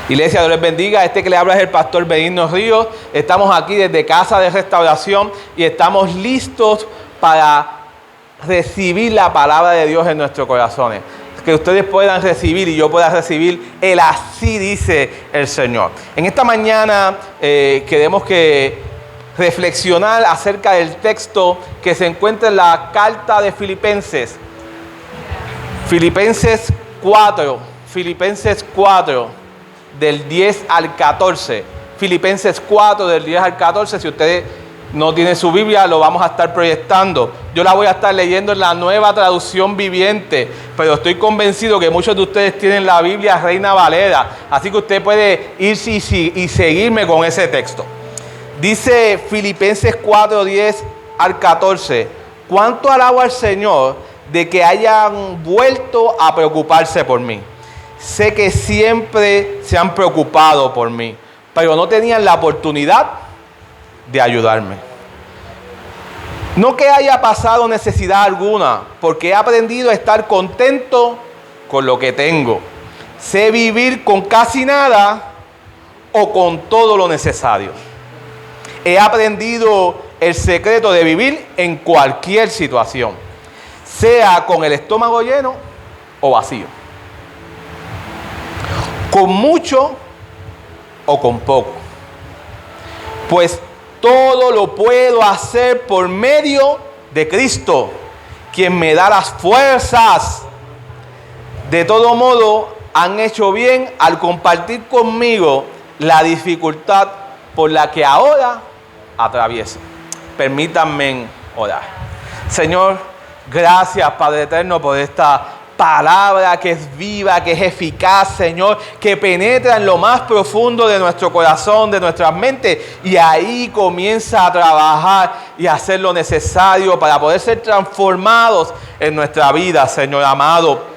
Iglesia, Dios les bendiga. Este que le habla es el pastor Benigno Ríos. Estamos aquí desde Casa de Restauración y estamos listos para recibir la palabra de Dios en nuestros corazones. Que ustedes puedan recibir y yo pueda recibir el así dice el Señor. En esta mañana queremos reflexionar acerca del texto que se encuentra en la carta de Filipenses. Filipenses 4, del 10 al 14. Filipenses 4, del 10 al 14. Si ustedes no tienen su Biblia, lo vamos a estar proyectando. Yo la voy a estar leyendo en la Nueva Traducción Viviente, pero estoy convencido que muchos de ustedes tienen la Biblia Reina Valera, así que usted puede irse y seguirme con ese texto. Dice Filipenses 4, 10 al 14: cuánto alabo al Señor de que hayan vuelto a preocuparse por mí. Sé que siempre se han preocupado por mí, pero no tenían la oportunidad de ayudarme. No que haya pasado necesidad alguna, porque he aprendido a estar contento con lo que tengo. Sé vivir con casi nada o con todo lo necesario. He aprendido el secreto de vivir en cualquier situación, sea con el estómago lleno o vacío, con mucho o con poco, pues todo lo puedo hacer por medio de Cristo, quien me da las fuerzas. De todo modo, han hecho bien al compartir conmigo la dificultad por la que ahora atravieso. Permítanme orar. Señor, gracias, Padre eterno, por esta palabra que es viva, que es eficaz, Señor, que penetra en lo más profundo de nuestro corazón, de nuestras mentes, y ahí comienza a trabajar y a hacer lo necesario para poder ser transformados en nuestra vida, Señor amado.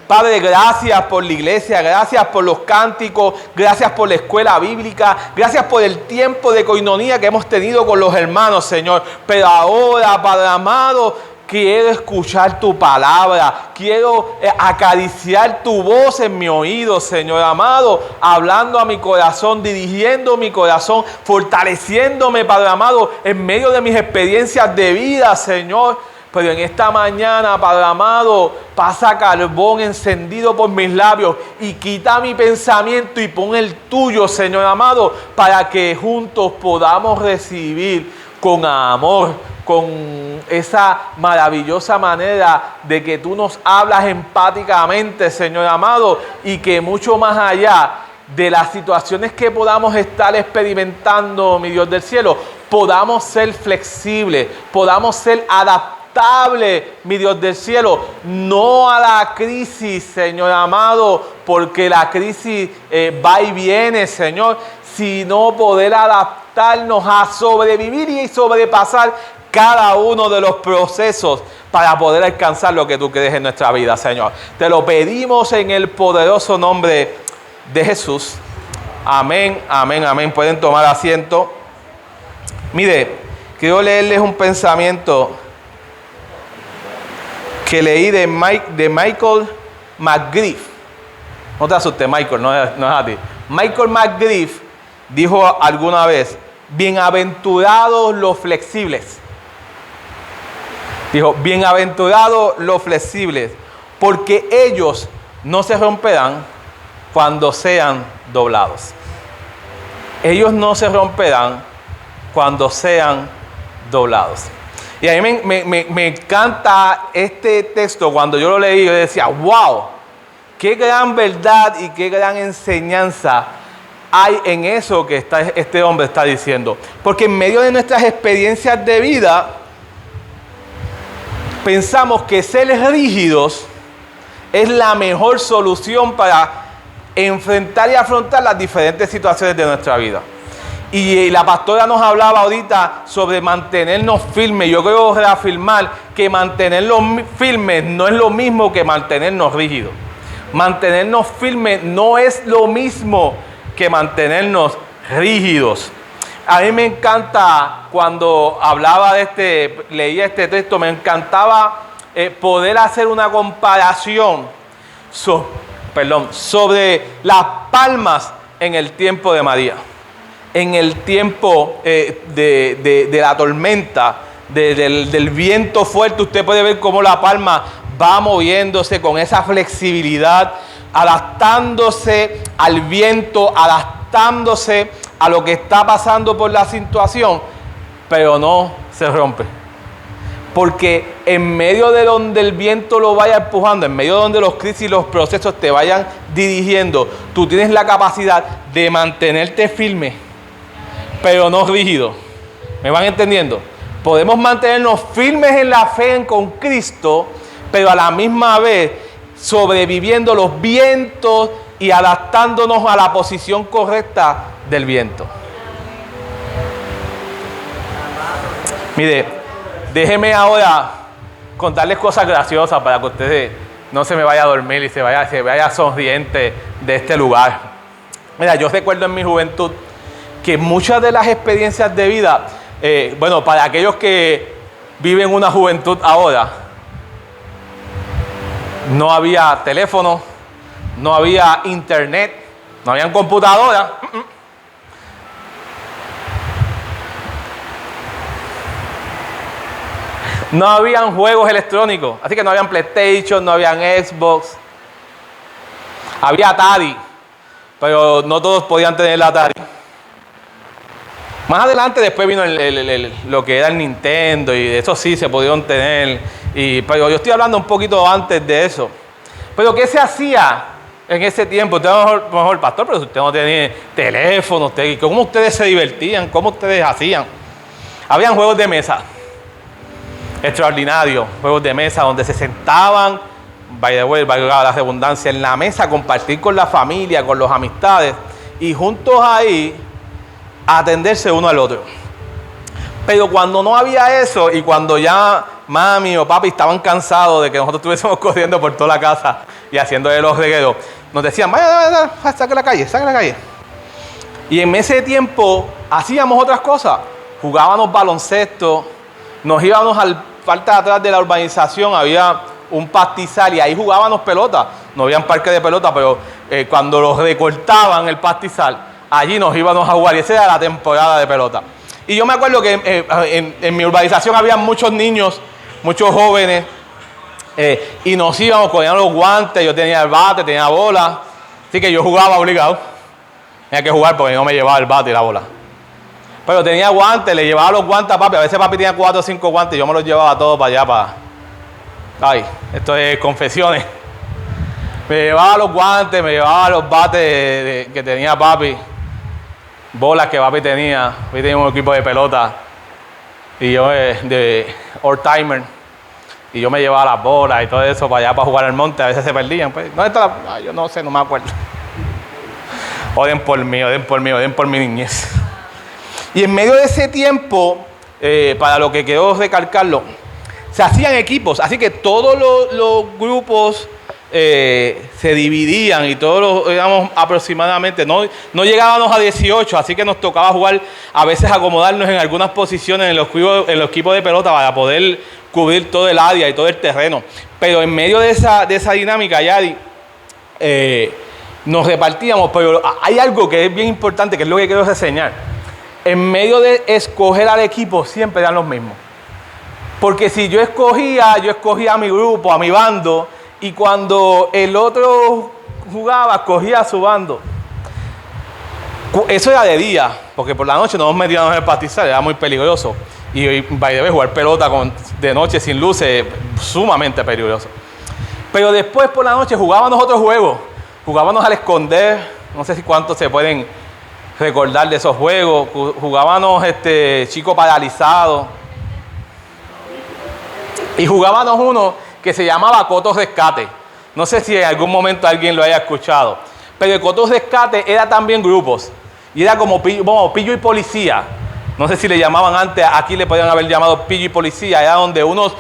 Padre, gracias por la iglesia, gracias por los cánticos, gracias por la escuela bíblica, gracias por el tiempo de coinonía que hemos tenido con los hermanos, Señor. Pero ahora, Padre amado, quiero escuchar tu palabra, quiero acariciar tu voz en mi oído, Señor amado, hablando a mi corazón, dirigiendo mi corazón, fortaleciéndome, Padre amado, en medio de mis experiencias de vida, Señor. Pero en esta mañana, Padre amado, pasa carbón encendido por mis labios y quita mi pensamiento y pon el tuyo, Señor amado, para que juntos podamos recibir con amor, con esa maravillosa manera de que tú nos hablas empáticamente, Señor amado, y que mucho más allá de las situaciones que podamos estar experimentando, mi Dios del cielo, podamos ser flexibles, podamos ser adaptables, mi Dios del cielo, no a la crisis, Señor amado, porque la crisis va y viene, Señor, sino poder adaptarnos a sobrevivir y sobrepasar cada uno de los procesos para poder alcanzar lo que tú crees en nuestra vida, Señor. Te lo pedimos en el poderoso nombre de Jesús. Amén, amén, amén. Pueden tomar asiento. Mire, quiero leerles un pensamiento que leí de Michael McGriff. No te asustes, Michael, no es a ti. Michael McGriff dijo alguna vez: bienaventurados los flexibles. Dijo: bienaventurados los flexibles, porque ellos no se romperán cuando sean doblados. Ellos no se romperán cuando sean doblados. Y a mí me encanta este texto. Cuando yo lo leí, yo decía: wow, qué gran verdad y qué gran enseñanza hay en eso que este hombre está diciendo. Porque en medio de nuestras experiencias de vida, pensamos que ser rígidos es la mejor solución para enfrentar y afrontar las diferentes situaciones de nuestra vida. Y la pastora nos hablaba ahorita sobre mantenernos firmes. Yo quiero reafirmar que mantenernos firmes no es lo mismo que mantenernos rígidos. Mantenernos firmes no es lo mismo que mantenernos rígidos. A mí me encanta cuando hablaba leía este texto, me encantaba poder hacer una comparación sobre las palmas en el tiempo de María, en el tiempo de la tormenta, del viento fuerte. Usted puede ver cómo la palma va moviéndose con esa flexibilidad, adaptándose al viento, adaptándose a lo que está pasando por la situación, pero no se rompe. Porque en medio de donde el viento lo vaya empujando, en medio de donde los crisis y los procesos te vayan dirigiendo, tú tienes la capacidad de mantenerte firme, pero no rígido. ¿Me van entendiendo? Podemos mantenernos firmes en la fe con Cristo, pero a la misma vez sobreviviendo los vientos y adaptándonos a la posición correcta del viento. Mire, déjeme ahora contarles cosas graciosas para que ustedes no se me vaya a dormir y se vaya sonriente de este lugar. Mira, yo recuerdo en mi juventud que muchas de las experiencias de vida, para aquellos que viven una juventud ahora, no había teléfono, no había internet, no había computadora. No habían juegos electrónicos, así que no habían PlayStation, no habían Xbox. Había Atari, pero no todos podían tener el Atari. Más adelante después vino lo que era el Nintendo, y eso sí se pudieron tener. Pero yo estoy hablando un poquito antes de eso. Pero ¿qué se hacía en ese tiempo? Usted mejor pastor, pero si usted no tenía teléfono, ¿cómo ustedes se divertían? ¿Cómo ustedes hacían? Habían juegos de mesa extraordinarios, juegos de mesa donde se sentaban, valga la redundancia, en la mesa a compartir con la familia, con los amistades, y juntos ahí a atenderse uno al otro. Pero cuando no había eso, y cuando ya mami o papi estaban cansados de que nosotros estuviésemos corriendo por toda la casa y haciéndole los regueros, nos decían, vaya, saque la calle. Y en ese tiempo hacíamos otras cosas. Jugábamos baloncesto, nos íbamos al parte de atrás de la urbanización, había un pastizal y ahí jugábamos pelota. No había un parque de pelota, pero cuando los recortaban el pastizal, allí nos íbamos a jugar, y esa era la temporada de pelota. Y yo me acuerdo que en mi urbanización había muchos niños, muchos jóvenes, y nos íbamos, poníamos los guantes, yo tenía el bate, tenía bola, así que yo jugaba obligado. Tenía que jugar porque no me llevaba el bate y la bola. Pero tenía guantes, le llevaba los guantes a papi. A veces papi tenía 4 o 5 guantes y yo me los llevaba todos para allá. Ay, esto es confesiones. Me llevaba los guantes, me llevaba los bates que tenía papi. Bolas que papi tenía. Papi tenía un equipo de pelota. Y yo de old timer. Y yo me llevaba las bolas y todo eso para allá para jugar al monte. A veces se perdían. Pues, ¿dónde está la...? Yo no sé, no me acuerdo. Oden por mi niñez. Y en medio de ese tiempo, para lo que quedó recalcarlo, se hacían equipos. Así que todos los grupos se dividían y todos éramos aproximadamente, no llegábamos a 18, así que nos tocaba jugar, a veces acomodarnos en algunas posiciones en los equipos de pelota para poder cubrir todo el área y todo el terreno. Pero en medio de esa dinámica, Yadi, nos repartíamos. Pero hay algo que es bien importante, que es lo que quiero reseñar. En medio de escoger al equipo, siempre eran los mismos. Porque si yo escogía a mi grupo, a mi bando, y cuando el otro jugaba, escogía a su bando. Eso era de día, porque por la noche nos metíamos en el pastizal, era muy peligroso. Y jugar pelota de noche sin luces, sumamente peligroso. Pero después por la noche jugábamos otros juegos. Jugábamos al esconder, no sé si cuántos se pueden recordar de esos juegos. Jugábamos chico paralizado. Y jugábamos uno que se llamaba Coto Rescate. No sé si en algún momento alguien lo haya escuchado. Pero el Coto Rescate era también grupos. Y era como pillo y policía. No sé si le llamaban antes, aquí le podían haber llamado pillo y policía. Era donde unos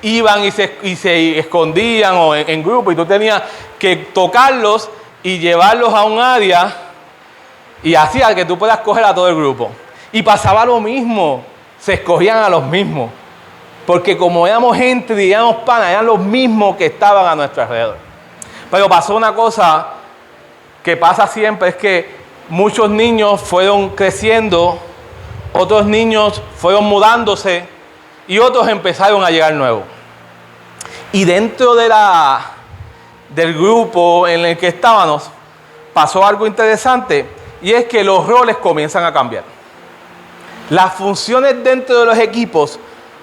iban y se escondían o en grupo. Y tú tenías que tocarlos y llevarlos a un área. Y hacía que tú puedas coger a todo el grupo. Y pasaba lo mismo. Se escogían a los mismos. Porque como éramos gente y éramos panas, eran los mismos que estaban a nuestro alrededor. Pero pasó una cosa que pasa siempre, es que muchos niños fueron creciendo, otros niños fueron mudándose y otros empezaron a llegar nuevos. Y dentro del grupo en el que estábamos, pasó algo interesante, y es que los roles comienzan a cambiar. Las funciones dentro de los equipos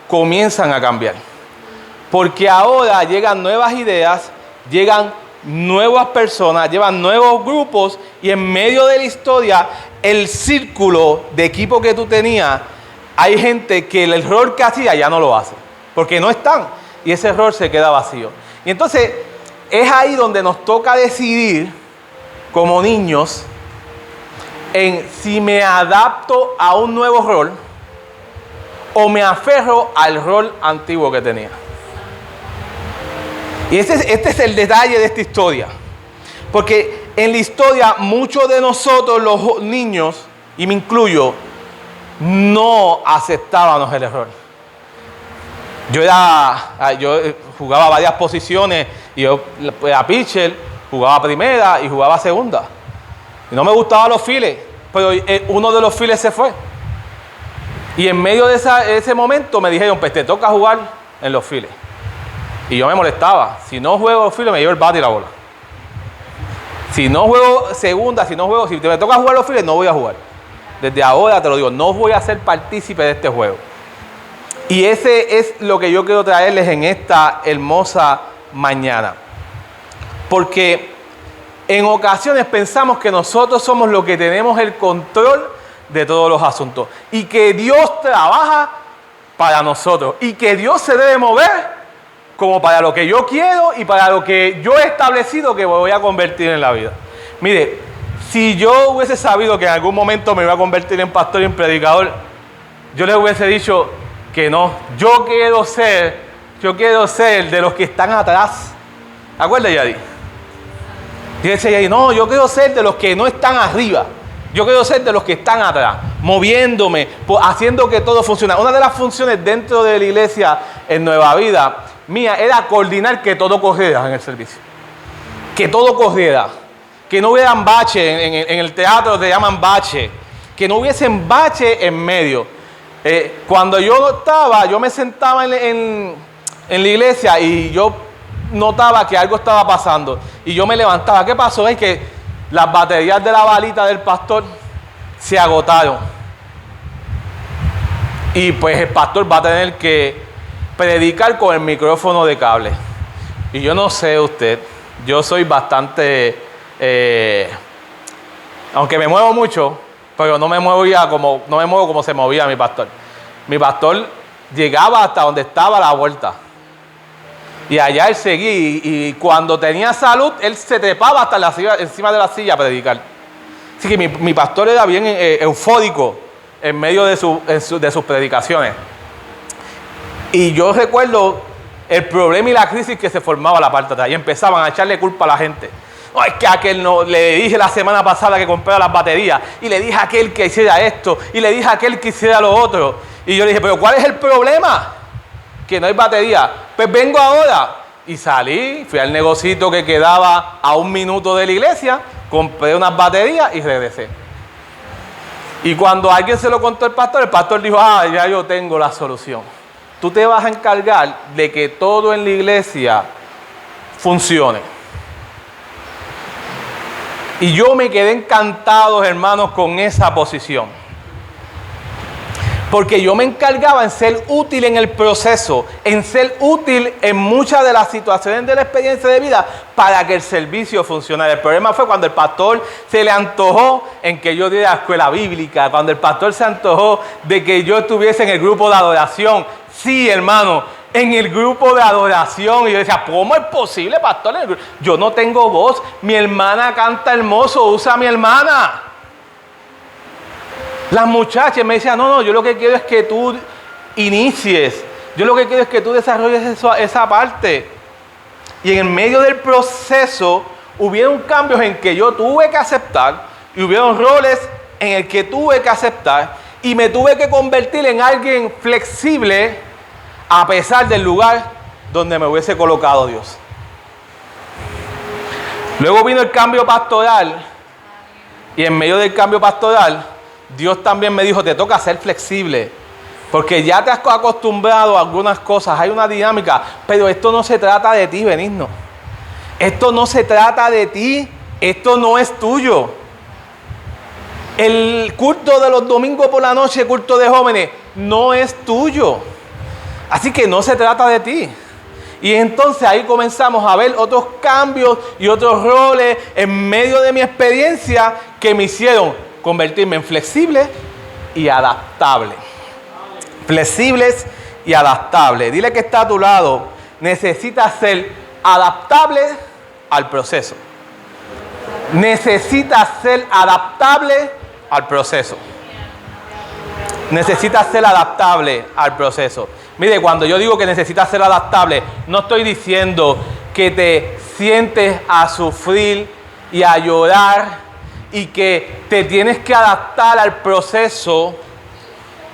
comienzan a cambiar. Porque ahora llegan nuevas ideas, llegan nuevas personas, llevan nuevos grupos, y en medio de la historia, el círculo de equipo que tú tenías, hay gente que el rol que hacía ya no lo hace, porque no están, y ese rol se queda vacío. Y entonces, es ahí donde nos toca decidir, como niños, en si me adapto a un nuevo rol o me aferro al rol antiguo que tenía. Y este es el detalle de esta historia. Porque en la historia muchos de nosotros los niños, y me incluyo, no aceptábamos el error. Yo jugaba varias posiciones, y yo era pitcher, jugaba primera y jugaba segunda. Y no me gustaban los files, pero uno de los files se fue. Y en medio de ese momento me dijeron, pues te toca jugar en los files. Y yo me molestaba. Si no juego los files, me llevo el bate y la bola. Si no juego segunda, si me toca jugar los files, no voy a jugar. Desde ahora te lo digo, no voy a ser partícipe de este juego. Y ese es lo que yo quiero traerles en esta hermosa mañana. Porque en ocasiones pensamos que nosotros somos los que tenemos el control de todos los asuntos. Y que Dios trabaja para nosotros. Y que Dios se debe mover como para lo que yo quiero y para lo que yo he establecido que me voy a convertir en la vida. Mire, si yo hubiese sabido que en algún momento me iba a convertir en pastor y en predicador, yo les hubiese dicho que no. Yo quiero ser de los que están atrás. ¿Acuerdas, Yadi? Dice Yadi, no, yo quiero ser de los que no están arriba. Yo quiero ser de los que están atrás, moviéndome, haciendo que todo funcione. Una de las funciones dentro de la iglesia en Nueva Vida mía era coordinar que todo corriera en el servicio. Que todo corriera. Que no hubieran baches, en el teatro te llaman bache. Que no hubiesen baches en medio. Cuando yo me sentaba en la iglesia y yo notaba que algo estaba pasando. Y yo me levantaba. ¿Qué pasó? Es que las baterías de la balita del pastor se agotaron. Y pues el pastor va a tener que predicar con el micrófono de cable. Y yo no sé usted, yo soy bastante, aunque me muevo mucho, pero no me muevo como se movía mi pastor. Mi pastor llegaba hasta donde estaba la vuelta. Y allá él seguía, y cuando tenía salud, él se trepaba hasta encima de la silla a predicar. Así que mi pastor era bien eufórico en medio de sus predicaciones. Y yo recuerdo el problema y la crisis que se formaba a la parte de atrás. Y empezaban a echarle culpa a la gente. No, es que aquel no, le dije la semana pasada que comprara las baterías. Y le dije a aquel que hiciera esto. Y le dije a aquel que hiciera lo otro. Y yo le dije, pero ¿cuál es el problema? Que no hay batería. Pues vengo ahora. Y salí, fui al negocito que quedaba a 1 minuto de la iglesia. Compré unas baterías y regresé. Y cuando alguien se lo contó al pastor, el pastor dijo, ya yo tengo la solución. Tú te vas a encargar de que todo en la iglesia funcione. Y yo me quedé encantado, hermanos, con esa posición. Porque yo me encargaba en ser útil en el proceso, en ser útil en muchas de las situaciones de la experiencia de vida para que el servicio funcionara. El problema fue cuando el pastor se le antojó en que yo diera escuela bíblica, cuando el pastor se antojó de que yo estuviese en el grupo de adoración. Sí, hermano, en el grupo de adoración. Y yo decía, ¿cómo es posible, pastor? Yo no tengo voz, mi hermana canta hermoso, usa a mi hermana. Las muchachas me decían, no, yo lo que quiero es que tú inicies. Yo lo que quiero es que tú desarrolles esa parte. Y en medio del proceso hubieron cambios en que yo tuve que aceptar. Y hubieron roles en el que tuve que aceptar. Y me tuve que convertir en alguien flexible a pesar del lugar donde me hubiese colocado Dios. Luego vino el cambio pastoral. Y en medio del cambio pastoral, Dios también me dijo, te toca ser flexible. Porque ya te has acostumbrado a algunas cosas, hay una dinámica, pero esto no se trata de ti, Benigno. Esto no se trata de ti, esto no es tuyo. El culto de los domingos por la noche, el culto de jóvenes, no es tuyo. Así que no se trata de ti. Y entonces ahí comenzamos a ver otros cambios y otros roles en medio de mi experiencia que me hicieron convertirme en flexible y adaptable. Flexibles y adaptables. Dile que está a tu lado. Necesitas ser adaptable al proceso. Necesitas ser adaptable al proceso. Necesitas ser adaptable al proceso. Mire, cuando yo digo que necesitas ser adaptable, no estoy diciendo que te sientes a sufrir y a llorar y que te tienes que adaptar al proceso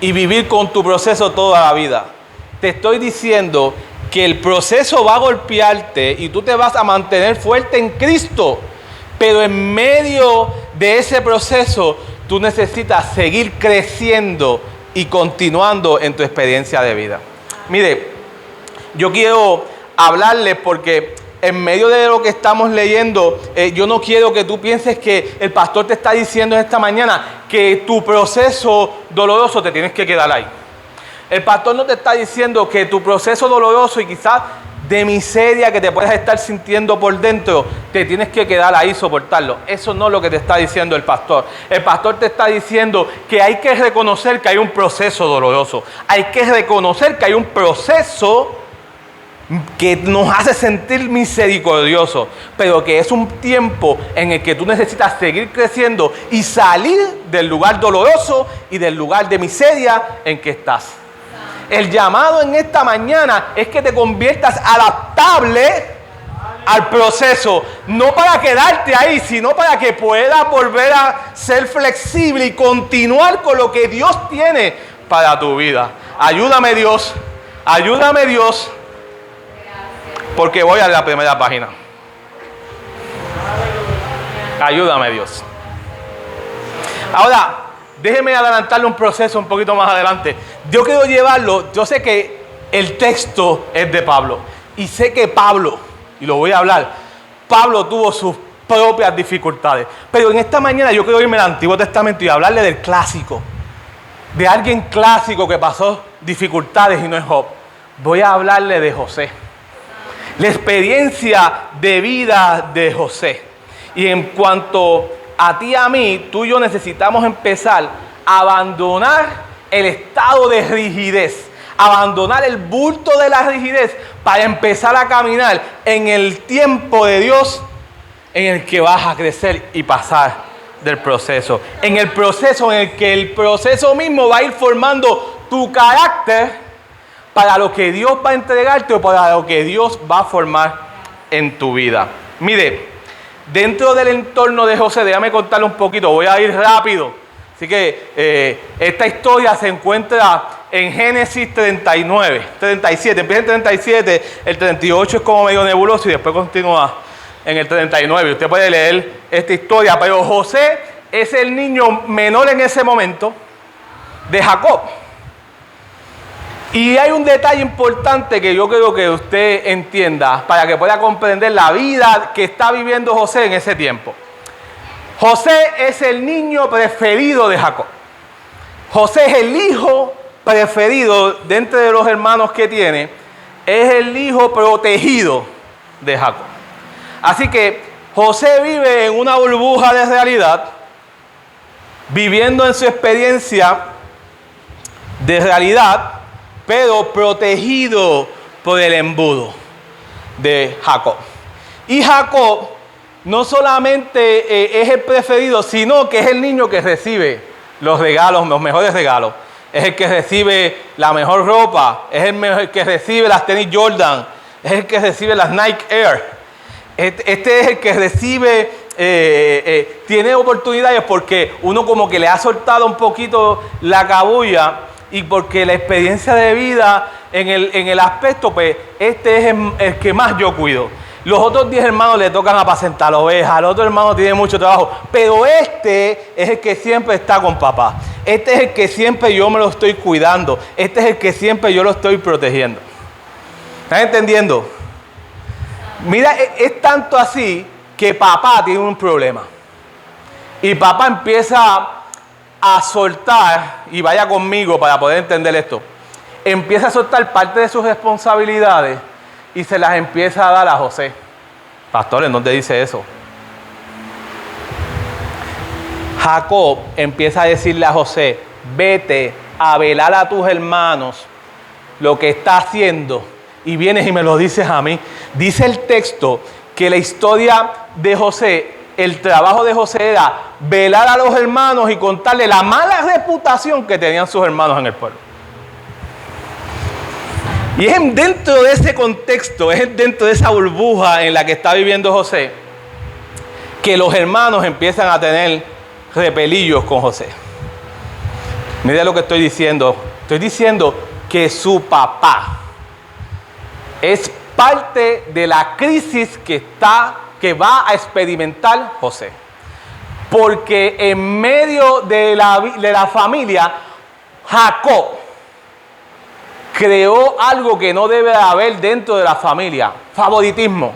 y vivir con tu proceso toda la vida. Te estoy diciendo que el proceso va a golpearte y tú te vas a mantener fuerte en Cristo, pero en medio de ese proceso tú necesitas seguir creciendo y continuando en tu experiencia de vida. Mire, yo quiero hablarles porque en medio de lo que estamos leyendo, yo no quiero que tú pienses que el pastor te está diciendo esta mañana que tu proceso doloroso te tienes que quedar ahí. El pastor no te está diciendo que tu proceso doloroso y quizás de miseria que te puedes estar sintiendo por dentro, te tienes que quedar ahí y soportarlo. Eso no es lo que te está diciendo el pastor. El pastor te está diciendo que hay que reconocer que hay un proceso doloroso. Hay que reconocer que hay un proceso que nos hace sentir misericordiosos, pero que es un tiempo en el que tú necesitas seguir creciendo y salir del lugar doloroso y del lugar de miseria en que estás. El llamado en esta mañana es que te conviertas adaptable al proceso, no para quedarte ahí, sino para que puedas volver a ser flexible y continuar con lo que Dios tiene para tu vida. Ayúdame Dios, porque voy a la primera página. Ayúdame Dios. Ahora, déjeme adelantarle un proceso un poquito más adelante. Yo quiero llevarlo, yo sé que el texto es de Pablo. Y sé que Pablo, y lo voy a hablar, Pablo tuvo sus propias dificultades. Pero en esta mañana yo quiero irme al Antiguo Testamento y hablarle del clásico. De alguien clásico que pasó dificultades y no es Job. Voy a hablarle de José. La experiencia de vida de José. Y en cuanto a ti y a mí, tú y yo necesitamos empezar a abandonar el estado de rigidez, abandonar el bulto de la rigidez para empezar a caminar en el tiempo de Dios en el que vas a crecer y pasar del proceso. En el proceso en el que el proceso mismo va a ir formando tu carácter para lo que Dios va a entregarte o para lo que Dios va a formar en tu vida. Mire, dentro del entorno de José, déjame contarle un poquito, voy a ir rápido. Así que esta historia se encuentra en Génesis 37, empieza en 37, el 38 es como medio nebuloso y después continúa en el 39. Usted puede leer esta historia, pero José es el niño menor en ese momento de Jacob. Y hay un detalle importante que yo creo que usted entienda para que pueda comprender la vida que está viviendo José en ese tiempo. José es el niño preferido de Jacob. José es el hijo preferido de entre los hermanos que tiene. Es el hijo protegido de Jacob. Así que José vive en una burbuja de realidad, viviendo en su experiencia de realidad, pero protegido por el embudo de Jacob. Y Jacob no solamente es el preferido, sino que es el niño que recibe los regalos, los mejores regalos. Es el que recibe la mejor ropa, es el que recibe las tenis Jordan, es el que recibe las Nike Air. Este es el que recibe, tiene oportunidades porque uno como que le ha soltado un poquito la cabulla y porque la experiencia de vida en el aspecto, pues este es el que más yo cuido. Los otros 10 hermanos le tocan apacentar ovejas, los otros hermanos tienen mucho trabajo, pero este es el que siempre está con papá. Este es el que siempre yo me lo estoy cuidando. Este es el que siempre yo lo estoy protegiendo. ¿Están entendiendo? Mira, es tanto así que papá tiene un problema. Y papá empieza a soltar, y vaya conmigo para poder entender esto, empieza a soltar parte de sus responsabilidades y se las empieza a dar a José. Pastor, ¿en dónde dice eso? Jacob empieza a decirle a José, vete a velar a tus hermanos lo que está haciendo, y vienes y me lo dices a mí. Dice el texto que la historia de José, el trabajo de José era velar a los hermanos y contarle la mala reputación que tenían sus hermanos en el pueblo. Y es dentro de ese contexto, es dentro de esa burbuja en la que está viviendo José, que los hermanos empiezan a tener repelillos con José. Mira lo que estoy diciendo. Estoy diciendo que su papá es parte de la crisis que va a experimentar José. Porque en medio de la familia, Jacob creó algo que no debe haber dentro de la familia: favoritismo.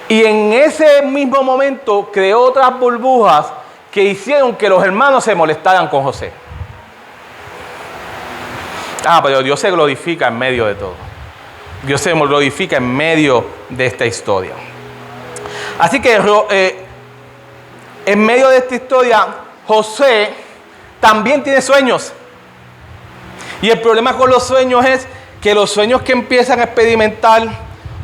Y en ese mismo momento creó otras burbujas que hicieron que los hermanos se molestaran con José. Pero Dios se glorifica en medio de todo. Dios se glorifica en medio de esta historia. Así que en medio de esta historia, José también tiene sueños. Y el problema con los sueños es que los sueños que empiezan a experimentar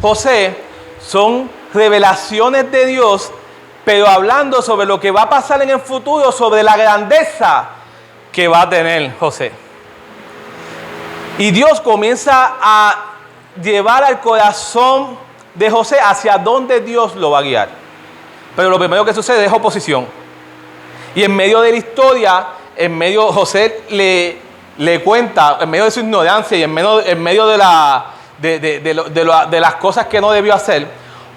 José son revelaciones de Dios, pero hablando sobre lo que va a pasar en el futuro, sobre la grandeza que va a tener José. Y Dios comienza a llevar al corazón de José hacia donde Dios lo va a guiar. Pero lo primero que sucede es oposición. Y en medio de la historia, José le cuenta, en medio de su ignorancia y en medio de las cosas que no debió hacer,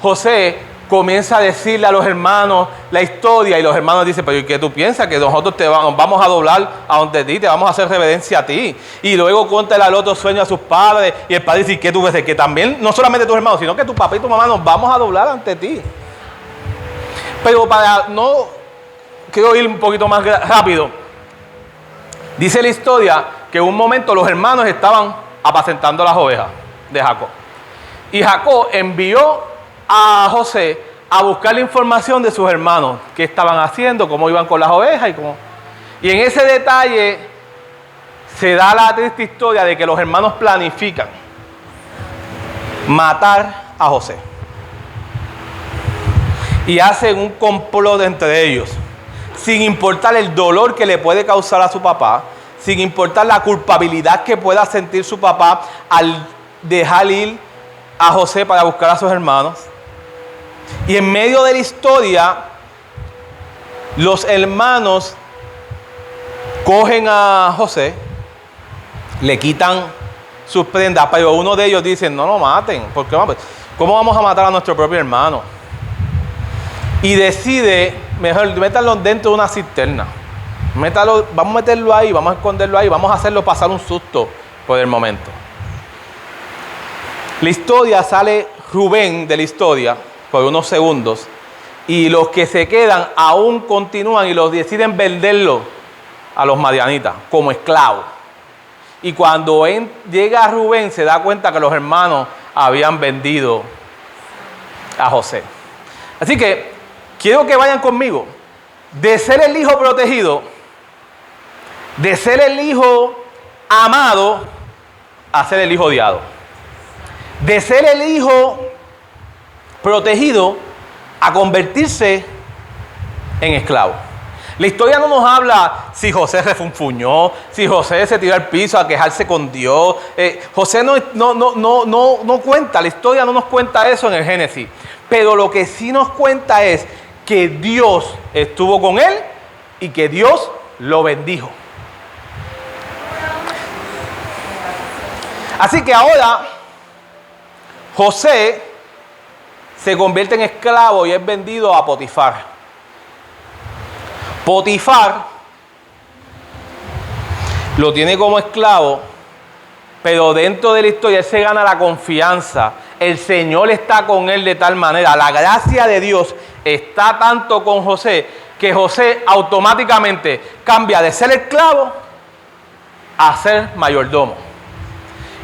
José comienza a decirle a los hermanos la historia, y los hermanos dicen, pero ¿y qué tú piensas? Que nosotros nos vamos a doblar a donde ti, te vamos a hacer reverencia a ti. Y luego cuenta el otro sueño a sus padres, y el padre dice, ¿qué tú ves? Que también, no solamente tus hermanos, sino que tu papá y tu mamá nos vamos a doblar ante ti. Pero quiero ir un poquito más rápido. Dice la historia que en un momento los hermanos estaban apacentando las ovejas de Jacob. Y Jacob envió a José a buscar la información de sus hermanos, qué estaban haciendo, cómo iban con las ovejas y en ese detalle se da la triste historia de que los hermanos planifican matar a José y hacen un complot entre ellos, sin importar el dolor que le puede causar a su papá, sin importar la culpabilidad que pueda sentir su papá al dejar ir a José para buscar a sus hermanos. Y en medio de la historia, los hermanos cogen a José, le quitan sus prendas, pero uno de ellos dice, no lo maten, porque ¿cómo vamos a matar a nuestro propio hermano? Y decide, mejor, métanlo dentro de una cisterna. Vamos a meterlo ahí, vamos a esconderlo ahí, vamos a hacerlo pasar un susto por el momento. La historia sale Rubén de la historia por unos segundos, y los que se quedan aún continúan y los deciden venderlo a los madianitas como esclavos. Y cuando llega Rubén, se da cuenta que los hermanos habían vendido a José. Así que quiero que vayan conmigo. De ser el hijo protegido, de ser el hijo amado, a ser el hijo odiado. De ser el hijo protegido a convertirse en esclavo. La historia no nos habla si José refunfuñó, si José se tiró al piso a quejarse con Dios. José no cuenta, la historia no nos cuenta eso en el Génesis. Pero lo que sí nos cuenta es que Dios estuvo con él y que Dios lo bendijo. Así que ahora José se convierte en esclavo y es vendido a Potifar. Potifar lo tiene como esclavo, pero dentro de la historia él se gana la confianza. El Señor está con él de tal manera, la gracia de Dios está tanto con José, que José automáticamente cambia de ser esclavo a ser mayordomo.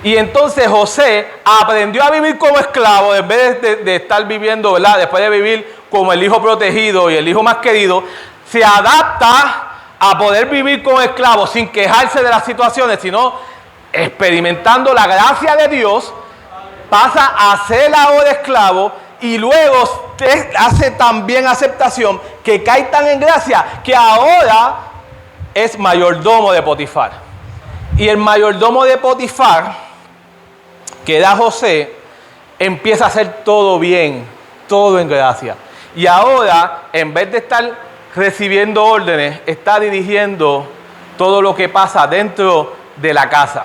Y entonces José aprendió a vivir como esclavo en vez de estar viviendo, ¿verdad? Después de vivir como el hijo protegido y el hijo más querido, se adapta a poder vivir como esclavo sin quejarse de las situaciones, sino experimentando la gracia de Dios, pasa a ser ahora esclavo y luego hace también aceptación que cae tan en gracia que ahora es mayordomo de Potifar. Y el mayordomo de Potifar, que era José, empieza a hacer todo bien, todo en gracia. Y ahora, en vez de estar recibiendo órdenes, está dirigiendo todo lo que pasa dentro de la casa.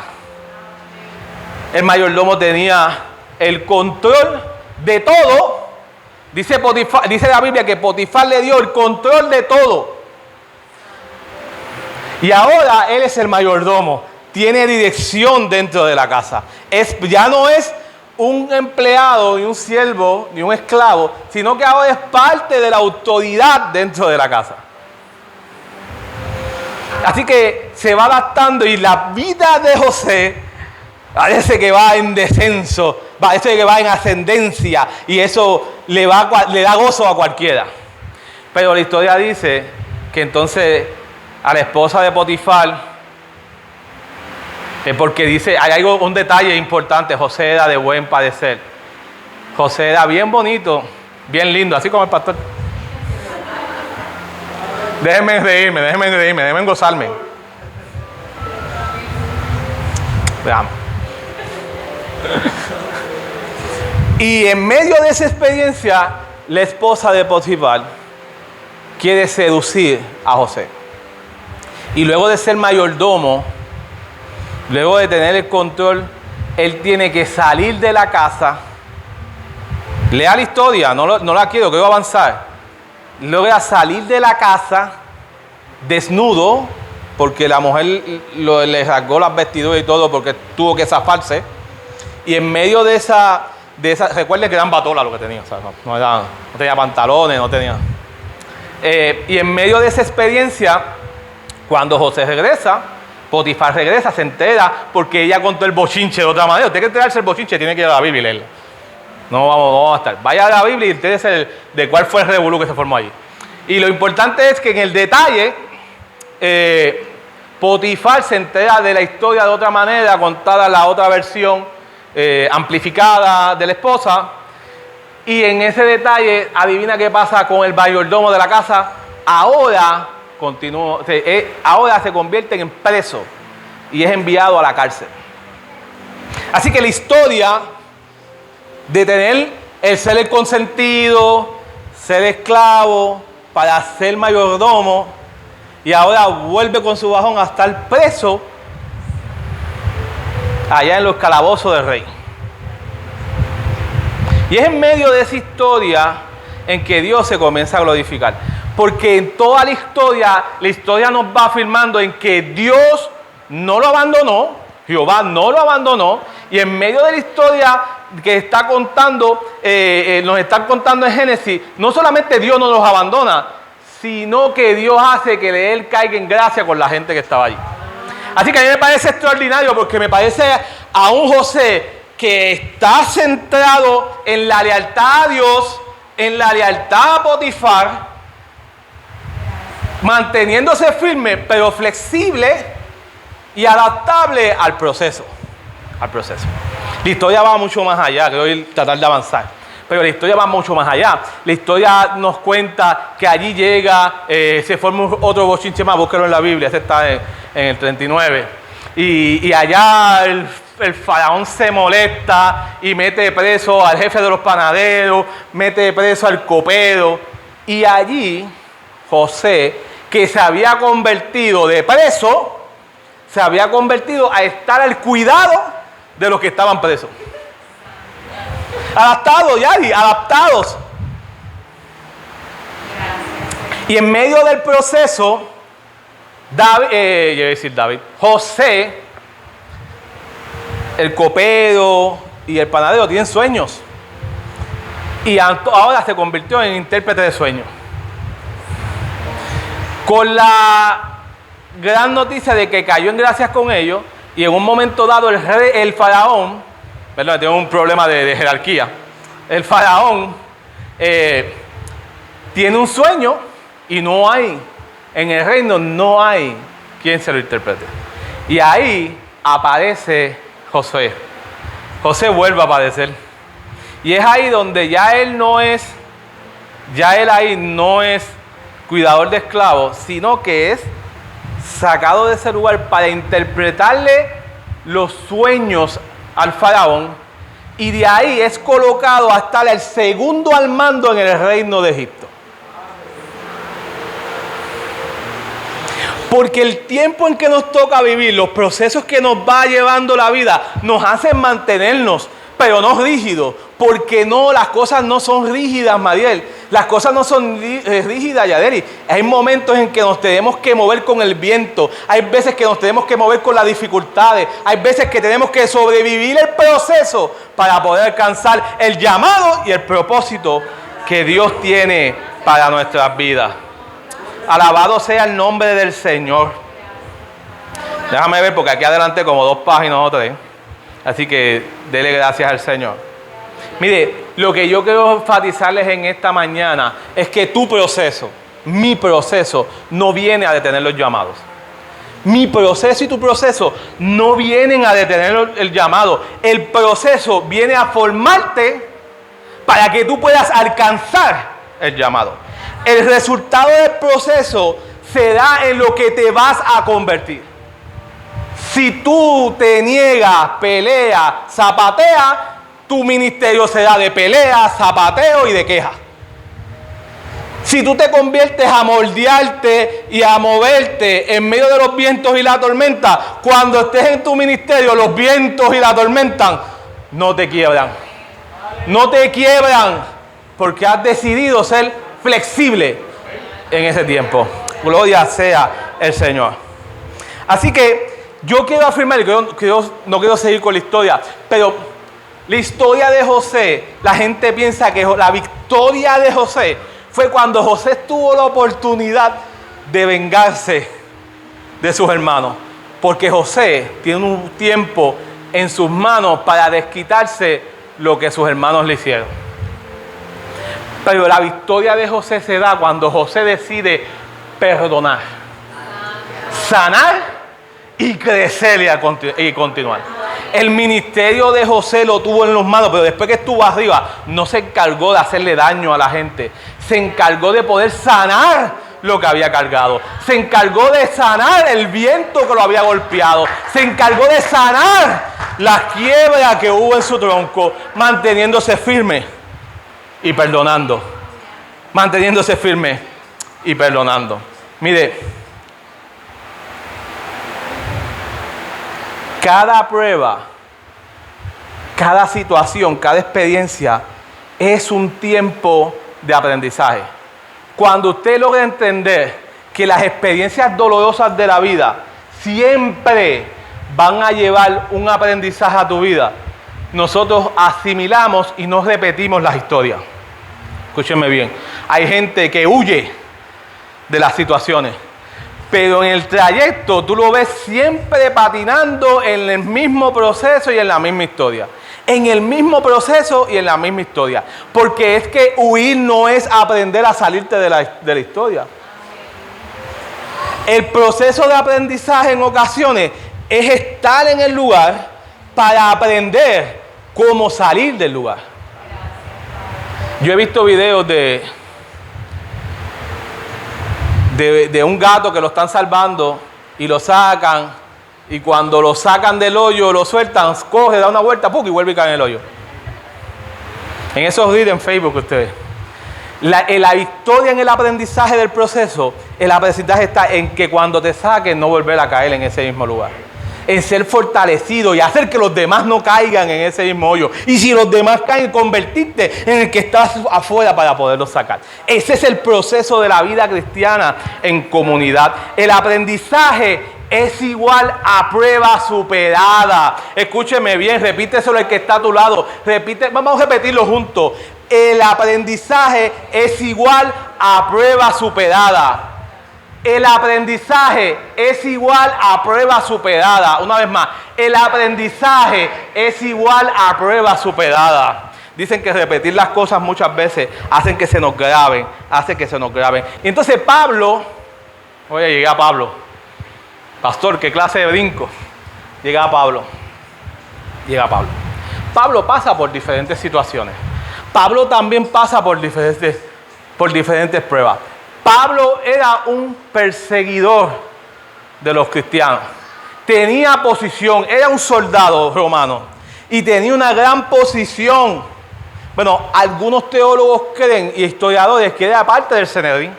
El mayordomo tenía el control de todo. Dice la Biblia que Potifar le dio el control de todo. Y ahora él es el mayordomo. Tiene dirección dentro de la casa. Ya no es un empleado, ni un siervo, ni un esclavo, sino que ahora es parte de la autoridad dentro de la casa. Así que se va adaptando y la vida de José parece que va en descenso, parece que va en ascendencia y eso le da gozo a cualquiera. Pero la historia dice que entonces a la esposa de Potifar, porque dice, un detalle importante, José era de buen parecer. José era bien bonito, bien lindo, así como el pastor. Déjenme reírme, déjenme gozarme. Veamos. Y en medio de esa experiencia, la esposa de Potifar quiere seducir a José. Y luego de ser mayordomo, luego de tener el control, él tiene que salir de la casa. Lea la historia, no la quiero avanzar. Logra salir de la casa desnudo, porque la mujer le rasgó las vestiduras y todo, porque tuvo que zafarse. Y en medio de esa recuerden que eran batolas lo que tenía, o sea, no tenía pantalones, no tenía. Y en medio de esa experiencia, cuando José regresa, Potifar regresa, se entera, porque ella contó el bochinche de otra manera. Usted que enterarse el bochinche, tiene que ir a la Biblia y leerla. No vamos a estar. Vaya a la Biblia y entérese de cuál fue el revolú que se formó allí. Y lo importante es que en el detalle, Potifar se entera de la historia de otra manera, contada la otra versión amplificada de la esposa. Y en ese detalle, adivina qué pasa con el mayordomo de la casa. Ahora se convierte en preso y es enviado a la cárcel. Así que la historia de tener el ser el consentido, ser esclavo, para ser mayordomo, y ahora vuelve con su bajón a estar preso allá en los calabozos del rey. Y es en medio de esa historia en que Dios se comienza a glorificar. Porque en toda la historia nos va afirmando en que Dios no lo abandonó, Jehová no lo abandonó, y en medio de la historia que está contando, nos están contando en Génesis, no solamente Dios no los abandona, sino que Dios hace que Él caiga en gracia con la gente que estaba allí. Así que a mí me parece extraordinario, porque me parece a un José que está centrado en la lealtad a Dios, en la lealtad a Potifar, manteniéndose firme, pero flexible y adaptable al proceso. La historia va mucho más allá, quiero tratar de avanzar, pero la historia va mucho más allá. La historia nos cuenta que allí llega, se forma otro bochinche más, búsquelo en la Biblia, ese está en el 39. Y allá el faraón se molesta y mete preso al jefe de los panaderos, mete preso al copero. Y allí José, que se había convertido de preso, se había convertido a estar al cuidado de los que estaban presos. Adaptados, Yari, adaptados. Y en medio del proceso, José, el copero y el panadero tienen sueños. Y ahora se convirtió en intérprete de sueños. Con la gran noticia de que cayó en gracias con ellos, y en un momento dado el faraón, perdón, tengo un problema de jerarquía, el faraón tiene un sueño y no hay, en el reino no hay quien se lo interprete. Y ahí aparece Josué. José vuelve a aparecer. Y es ahí donde ya él no es cuidador de esclavos, sino que es sacado de ese lugar para interpretarle los sueños al faraón, y de ahí es colocado a estar el segundo al mando en el reino de Egipto. Porque el tiempo en que nos toca vivir, los procesos que nos va llevando la vida, nos hacen mantenernos, pero no rígidos. Porque no, las cosas no son rígidas, Mariel. Las cosas no son rígidas, Yadeli. Hay momentos en que nos tenemos que mover con el viento. Hay veces que nos tenemos que mover con las dificultades. Hay veces que tenemos que sobrevivir el proceso para poder alcanzar el llamado y el propósito que Dios tiene para nuestras vidas. Alabado sea el nombre del Señor. Déjame ver, porque aquí adelante como 2 páginas o 3. Así que dele gracias al Señor. Mire, lo que yo quiero enfatizarles en esta mañana es que tu proceso, mi proceso, no viene a detener los llamados. Mi proceso y tu proceso no vienen a detener el llamado. El proceso viene a formarte para que tú puedas alcanzar el llamado. El resultado del proceso se da en lo que te vas a convertir. Si tú te niegas, peleas, zapateas, tu ministerio será de pelea, zapateo y de queja. Si tú te conviertes a moldearte y a moverte en medio de los vientos y la tormenta, cuando estés en tu ministerio, los vientos y la tormenta no te quiebran. No te quiebran porque has decidido ser flexible en ese tiempo. Gloria sea el Señor. Así que yo quiero afirmar, y no quiero seguir con la historia, pero la historia de José, la gente piensa que la victoria de José fue cuando José tuvo la oportunidad de vengarse de sus hermanos. Porque José tiene un tiempo en sus manos para desquitarse lo que sus hermanos le hicieron. Pero la victoria de José se da cuando José decide perdonar, sanar y crecer y continuar. El ministerio de José lo tuvo en las manos, pero después que estuvo arriba, no se encargó de hacerle daño a la gente. Se encargó de poder sanar lo que había cargado. Se encargó de sanar el viento que lo había golpeado. Se encargó de sanar la quiebra que hubo en su tronco, manteniéndose firme y perdonando. Manteniéndose firme y perdonando. Mire, cada prueba, cada situación, cada experiencia es un tiempo de aprendizaje. Cuando usted logra entender que las experiencias dolorosas de la vida siempre van a llevar un aprendizaje a tu vida, nosotros asimilamos y no repetimos las historias. Escúchenme bien. Hay gente que huye de las situaciones, pero en el trayecto tú lo ves siempre patinando en el mismo proceso y en la misma historia. En el mismo proceso y en la misma historia. Porque es que huir no es aprender a salirte de la historia. El proceso de aprendizaje en ocasiones es estar en el lugar para aprender cómo salir del lugar. Yo he visto videos de un gato que lo están salvando y lo sacan, y cuando lo sacan del hoyo, lo sueltan, coge, da una vuelta, ¡pum!, y vuelve y cae en el hoyo. En esos videos en Facebook ustedes. La victoria en el aprendizaje del proceso, el aprendizaje está en que cuando te saquen no volver a caer en ese mismo lugar. en ser fortalecido y hacer que los demás no caigan en ese mismo hoyo. Y si los demás caen, convertirte en el que estás afuera para poderlos sacar. Ese es el proceso de la vida cristiana en comunidad. El aprendizaje es igual a prueba superada. Escúcheme bien, repíteselo el que está a tu lado. Vamos a repetirlo juntos. El aprendizaje es igual a prueba superada. El aprendizaje es igual a prueba superada. Una vez más, el aprendizaje es igual a prueba superada. Dicen que repetir las cosas muchas veces hacen que se nos graben, Y entonces Pablo, llega Pablo. Pastor, ¿qué clase de brinco? Llega Pablo. Pablo pasa por diferentes situaciones. Pablo también pasa por diferentes pruebas. Pablo era un perseguidor de los cristianos. Tenía posición, era un soldado romano y tenía una gran posición. Bueno, algunos teólogos creen y historiadores que era parte del Sanedrín.